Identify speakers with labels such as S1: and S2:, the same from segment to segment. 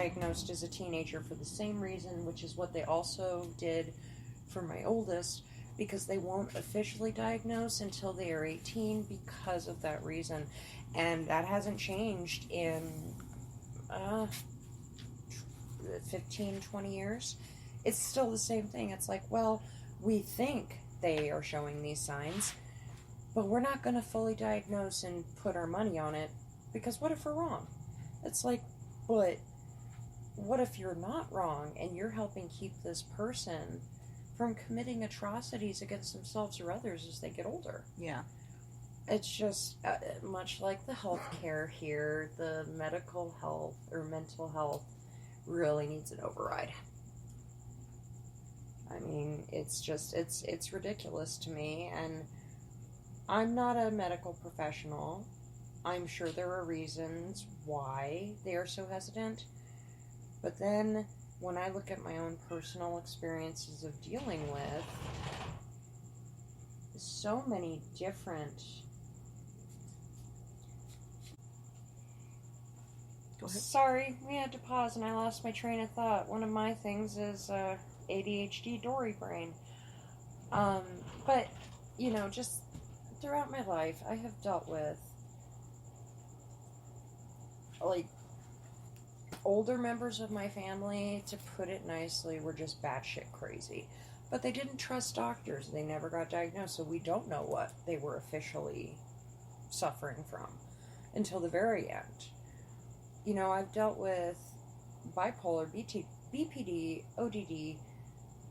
S1: diagnosed as a teenager for the same reason, which is what they also did for my oldest, because they won't officially diagnose until they are 18 because of that reason. And that hasn't changed in 15, 20 years. It's still the same thing. It's like, well, we think they are showing these signs, but we're not going to fully diagnose and put our money on it, because what if we're wrong? It's like, but what if you're not wrong and you're helping keep this person from committing atrocities against themselves or others as they get older?
S2: Yeah.
S1: It's just much like the healthcare here, the medical health or mental health really needs an override. I mean, it's just, it's ridiculous to me, and I'm not a medical professional. I'm sure there are reasons why they are so hesitant, but then when I look at my own personal experiences of dealing with so many different...
S2: Go ahead.
S1: Sorry, we had to pause and I lost my train of thought. One of my things is ADHD Dory brain. But, you know, just throughout my life, I have dealt with, like, older members of my family, to put it nicely, were just batshit crazy. But they didn't trust doctors. They never got diagnosed, so we don't know what they were officially suffering from until the very end. You know, I've dealt with bipolar, BPD, ODD,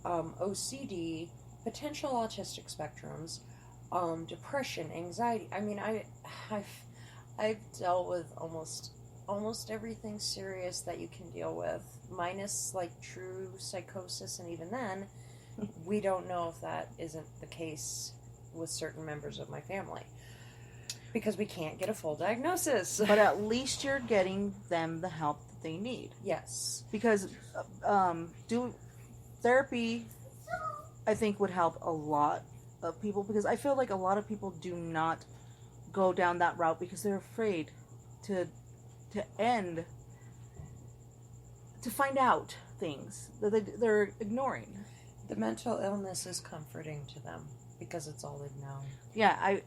S1: OCD, potential autistic spectrums, depression, anxiety. I mean, I've dealt with almost everything serious that you can deal with, minus like true psychosis, and even then, we don't know if that isn't the case with certain members of my family, because we can't get a full diagnosis.
S2: But at least you're getting them the help that they need.
S1: Yes.
S2: Because therapy, I think, would help a lot of people, because I feel like a lot of people do not go down that route because they're afraid to find out things that they're ignoring.
S1: The mental illness is comforting to them because it's all they've known.
S2: Yeah,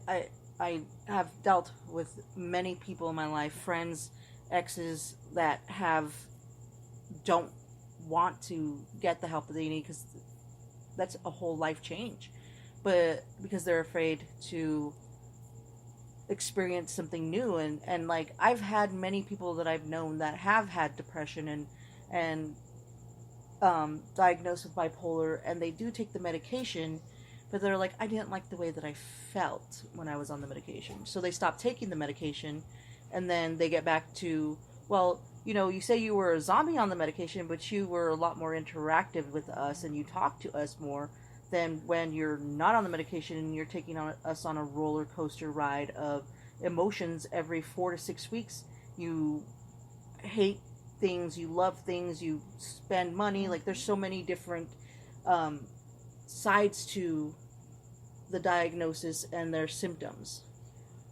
S2: I have dealt with many people in my life, friends, exes, that don't want to get the help that they need, because that's a whole life change. But because they're afraid to experience something new, and like, I've had many people that I've known that have had depression and diagnosed with bipolar, and they do take the medication, but they're like, I didn't like the way that I felt when I was on the medication. So they stop taking the medication, and then they get back to, well, you know, you say you were a zombie on the medication, but you were a lot more interactive with us, and you talked to us more than when you're not on the medication and you're taking us on a roller coaster ride of emotions every 4 to 6 weeks. You hate things, you love things, you spend money. Like, there's so many different sides to the diagnosis and their symptoms.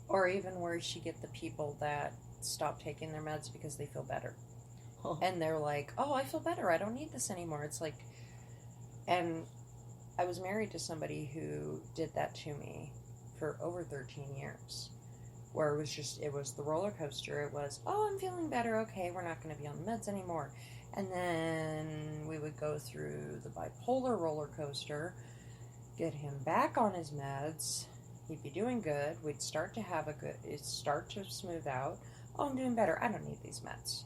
S1: Or even worse, you get the people that stop taking their meds because they feel better.
S2: Oh.
S1: And they're like, oh, I feel better, I don't need this anymore. It's like, and I was married to somebody who did that to me for over 13 years. Where it was the roller coaster. It was, oh, I'm feeling better, okay, we're not going to be on the meds anymore. And then we would go through the bipolar roller coaster, get him back on his meds, he'd be doing good, we'd start to it'd start to smooth out. Oh, I'm doing better, I don't need these meds.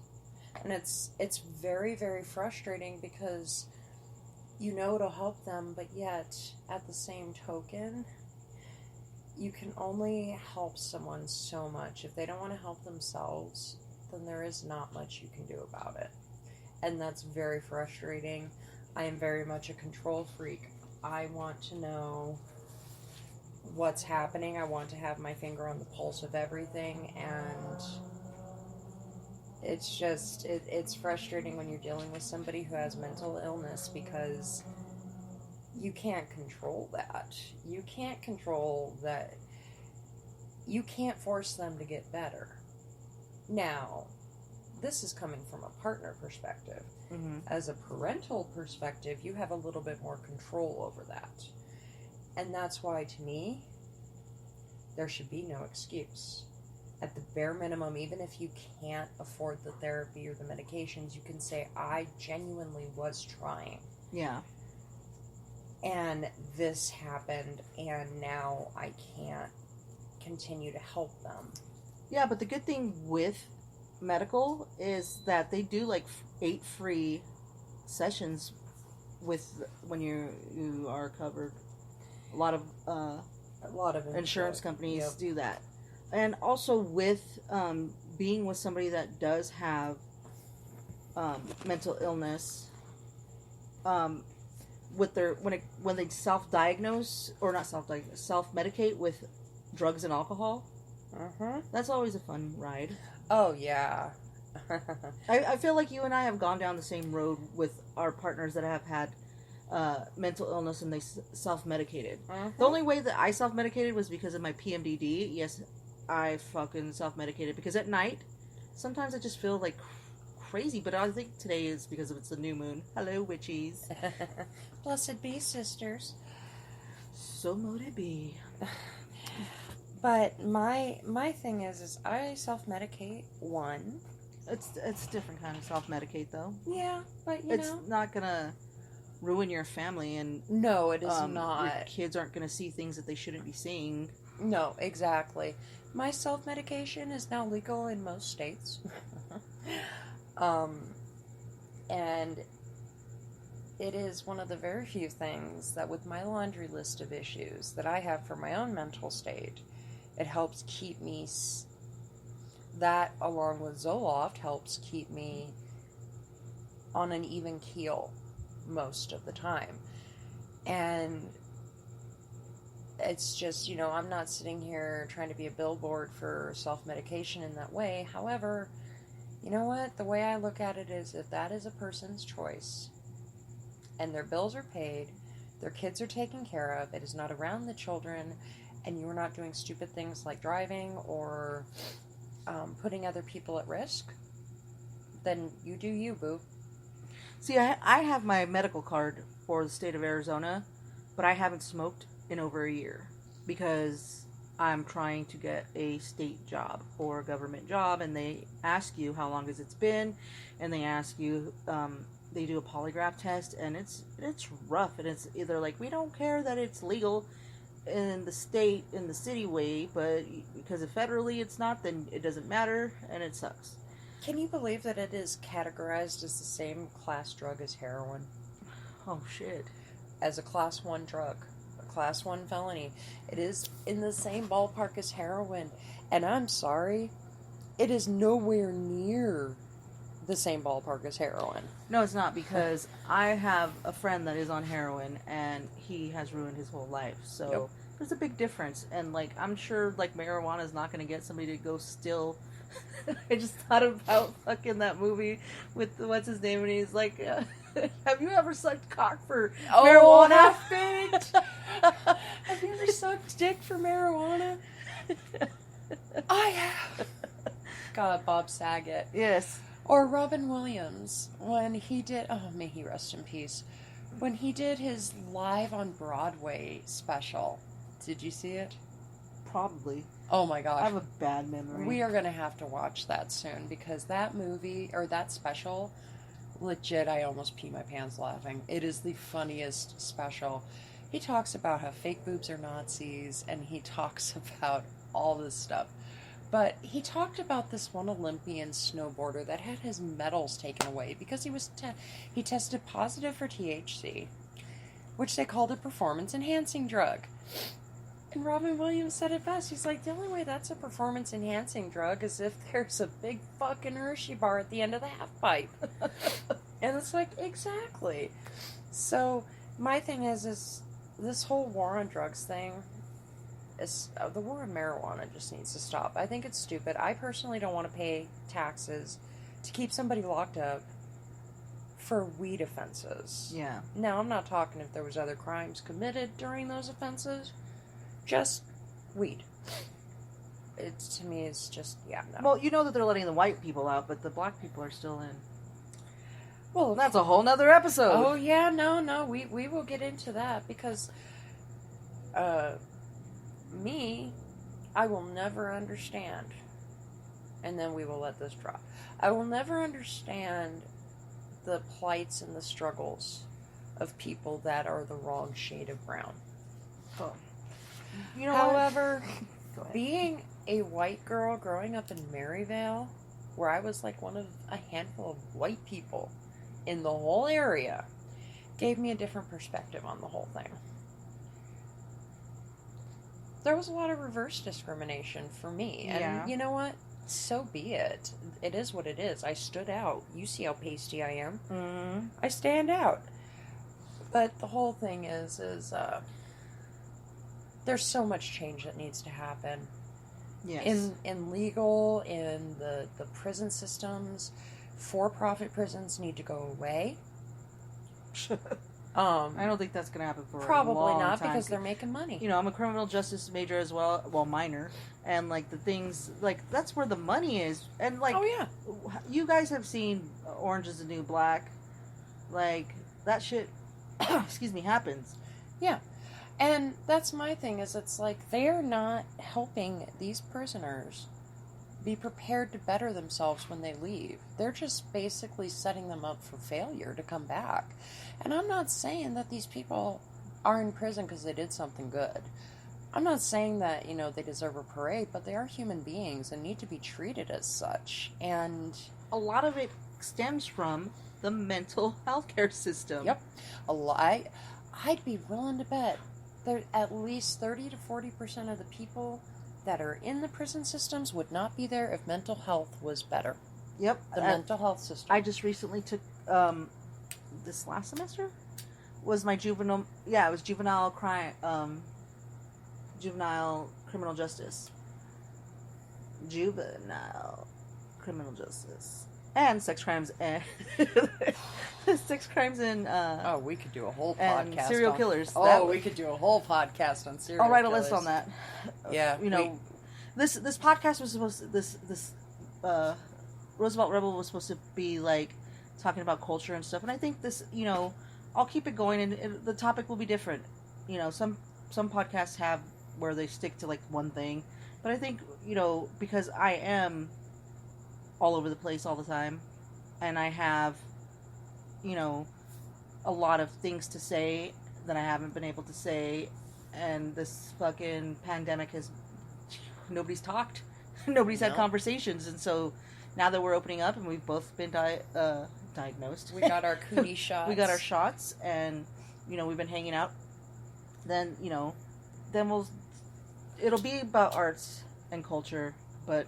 S1: And it's very, very frustrating, because you know it'll help them, but yet, at the same token, you can only help someone so much. If they don't want to help themselves, then there is not much you can do about it. And that's very frustrating. I am very much a control freak. I want to know what's happening. I want to have my finger on the pulse of everything, and it's just, it's frustrating when you're dealing with somebody who has mental illness, because you can't control that. You can't control that. You can't force them to get better. Now, this is coming from a partner perspective.
S2: Mm-hmm.
S1: As a parental perspective, you have a little bit more control over that. And that's why, to me, there should be no excuse. At the bare minimum, even if you can't afford the therapy or the medications, you can say, I genuinely was trying.
S2: Yeah.
S1: And this happened, and now I can't continue to help them.
S2: Yeah, but the good thing with medical is that they do like 8 free sessions with when you are covered. A lot of insurance companies do that. And also with being with somebody that does have mental illness, with their when they self-diagnose or not self-diagnose, self-medicate with drugs and alcohol, that's always a fun ride.
S1: Oh yeah.
S2: I feel like you and I have gone down the same road with our partners that have had mental illness and they self-medicated. The only way that I self-medicated was because of my PMDD. Yes, I fucking self-medicated because at night, sometimes I just feel like crazy, but I think today is because it's the new moon. Hello, witchies.
S1: Blessed be, sisters.
S2: So mote it be.
S1: But my thing is I self-medicate, one.
S2: It's a different kind of self-medicate, though.
S1: Yeah, but
S2: it's not gonna ruin your family, and
S1: no, it is not.
S2: Your kids aren't gonna see things that they shouldn't be seeing.
S1: No, exactly. My self-medication is now legal in most states. And it is one of the very few things that with my laundry list of issues that I have for my own mental state, it helps keep me, that along with Zoloft helps keep me on an even keel most of the time. And it's just, I'm not sitting here trying to be a billboard for self-medication in that way. However, you know what? The way I look at it is if that is a person's choice and their bills are paid, their kids are taken care of, it is not around the children, and you are not doing stupid things like driving or putting other people at risk, then you do you, boo.
S2: See, I have my medical card for the state of Arizona, but I haven't smoked in over a year because I'm trying to get a state job or a government job, and they ask you how long has it been, and they ask you, they do a polygraph test, and it's rough, and it's either like, we don't care that it's legal in the state, in the city way, but because if federally it's not, then it doesn't matter, and it sucks.
S1: Can you believe that it is categorized as the same class drug as heroin?
S2: Oh, shit.
S1: As a class 1 drug. Class 1 felony. It is in the same ballpark as heroin. And I'm sorry, it is nowhere near the same ballpark as heroin.
S2: No, it's not, because I have a friend that is on heroin, and he has ruined his whole life. So there's a big difference. And, I'm sure, marijuana is not going to get somebody to go still. I just thought about fucking that movie with, what's his name, and he's like, have you ever sucked cock for marijuana?
S1: Half-baked? Have you ever sucked dick for marijuana? I have. God, Bob Saget.
S2: Yes.
S1: Or Robin Williams, when he did, oh, may he rest in peace, when he did his Live on Broadway special. Did you see it?
S2: Probably.
S1: Oh my gosh.
S2: I have a bad memory.
S1: We are going to have to watch that soon, because that movie, or that special, legit, I almost pee my pants laughing. It is the funniest special. He talks about how fake boobs are Nazis, and he talks about all this stuff. But he talked about this one Olympian snowboarder that had his medals taken away because he tested positive for THC, which they called a performance-enhancing drug. And Robin Williams said it best. He's like, the only way that's a performance-enhancing drug is if there's a big fucking Hershey bar at the end of the half pipe. And it's like, exactly. So, my thing is this whole war on drugs thing, the war on marijuana just needs to stop. I think it's stupid. I personally don't want to pay taxes to keep somebody locked up for weed offenses.
S2: Yeah.
S1: Now, I'm not talking if there was other crimes committed during those offenses. Just weed. it to me is just, yeah, no.
S2: Well, you know that they're letting the white people out, but the black people are still in.
S1: Well,
S2: That's a whole nother episode.
S1: Oh, yeah, no, we will get into that, because, I will never understand, and then we will let this drop. I will never understand the plights and the struggles of people that are the wrong shade of brown.
S2: Oh. You know
S1: However,
S2: what?
S1: being a white girl growing up in Maryvale, where I was like one of a handful of white people in the whole area, gave me a different perspective on the whole thing. There was a lot of reverse discrimination for me, and you know what? So be it. It is what it is. I stood out. You see how pasty I am.
S2: Mm-hmm.
S1: I stand out. But the whole thing is there's so much change that needs to happen.
S2: Yes.
S1: In legal, in the prison systems. For-profit prisons need to go away.
S2: I don't think that's going to happen for
S1: probably
S2: a long
S1: not
S2: time.
S1: Because they're making money.
S2: You know, I'm a criminal justice major as well, minor, and like the things, like that's where the money is, and like,
S1: oh yeah,
S2: you guys have seen Orange is the New Black, like that shit, excuse me, happens.
S1: Yeah, and that's my thing is it's like they're not helping these prisoners be prepared to better themselves when they leave. They're just basically setting them up for failure to come back. And I'm not saying that these people are in prison because they did something good. I'm not saying that, they deserve a parade, but they are human beings and need to be treated as such. And
S2: a lot of it stems from the mental health care system.
S1: Yep. I'd be willing to bet that at least 30 to 40% of the people that are in the prison systems would not be there if mental health was better.
S2: Yep.
S1: The mental health system.
S2: I just recently took, this last semester was my juvenile criminal justice. Juvenile criminal justice. And sex crimes and
S1: we could do a whole
S2: and
S1: podcast
S2: serial
S1: on,
S2: killers.
S1: We could do a whole podcast on serial
S2: I'll write
S1: killers.
S2: a list on that.
S1: Yeah.
S2: This podcast was supposed to, this Roosevelt Rebel was supposed to be like talking about culture and stuff, and I think this, I'll keep it going, and the topic will be different. Some podcasts have where they stick to like one thing, but I think, because I am all over the place all the time, and I have, a lot of things to say that I haven't been able to say, and this fucking pandemic nobody's talked, nobody's had conversations, and so now that we're opening up and we've both been diagnosed,
S1: we got our cootie shots.
S2: We got our shots, and we've been hanging out. Then it'll be about arts and culture, but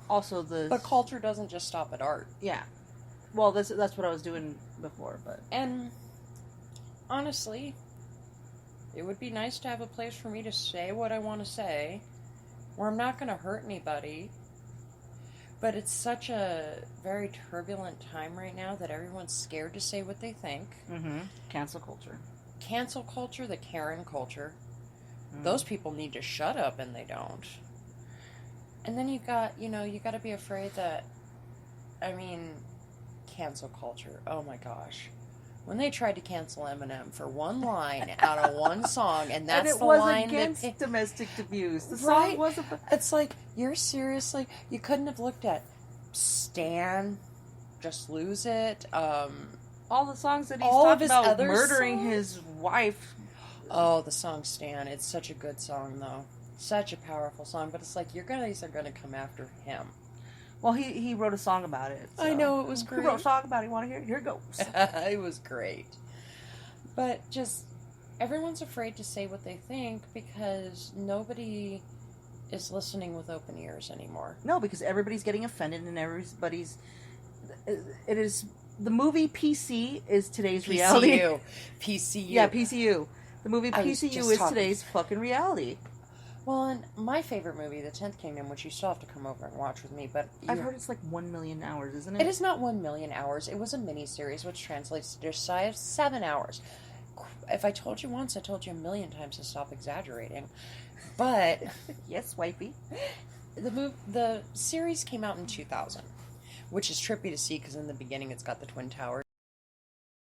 S2: also
S1: But culture doesn't just stop at art.
S2: Yeah. Well, that's what I was doing before, but
S1: and honestly, it would be nice to have a place for me to say what I want to say, where I'm not going to hurt anybody. But it's such a very turbulent time right now that everyone's scared to say what they think.
S2: Mm-hmm. Cancel culture.
S1: Cancel culture, the Karen culture. Those people need to shut up, and they don't. And then you got to be afraid that, cancel culture. Oh my gosh. When they tried to cancel Eminem for one line out of one song, and that's
S2: and
S1: the line
S2: against domestic abuse. The
S1: right?
S2: song wasn't.
S1: It's like, you're seriously, you couldn't have looked at Stan, Just Lose It,
S2: all the songs that he's
S1: all
S2: talking
S1: of his
S2: about
S1: other
S2: murdering
S1: songs?
S2: his wife.
S1: Oh, the song Stan. It's such a good song, though. Such a powerful song, but it's like, your guys are going to come after him.
S2: Well, he wrote a song about it. So.
S1: I know, it was great.
S2: He wrote a song about it. You want to hear it? Here it goes.
S1: It was great. But just, everyone's afraid to say what they think because nobody is listening with open ears anymore.
S2: No, because everybody's getting offended and everybody's... It is... The movie PC is today's reality.
S1: PCU.
S2: Yeah, PCU. The movie PCU is today's fucking reality.
S1: Well, and my favorite movie, The 10th Kingdom, which you still have to come over and watch with me, but...
S2: I've heard it's like 1 million hours, isn't it?
S1: It is not 1 million hours. It was a miniseries, which translates to just shy of 7 hours. If I told you once, I told you a million times to stop exaggerating. But...
S2: Yes, wifey.
S1: the series came out in 2000, which is trippy to see because in the beginning it's got the Twin Towers.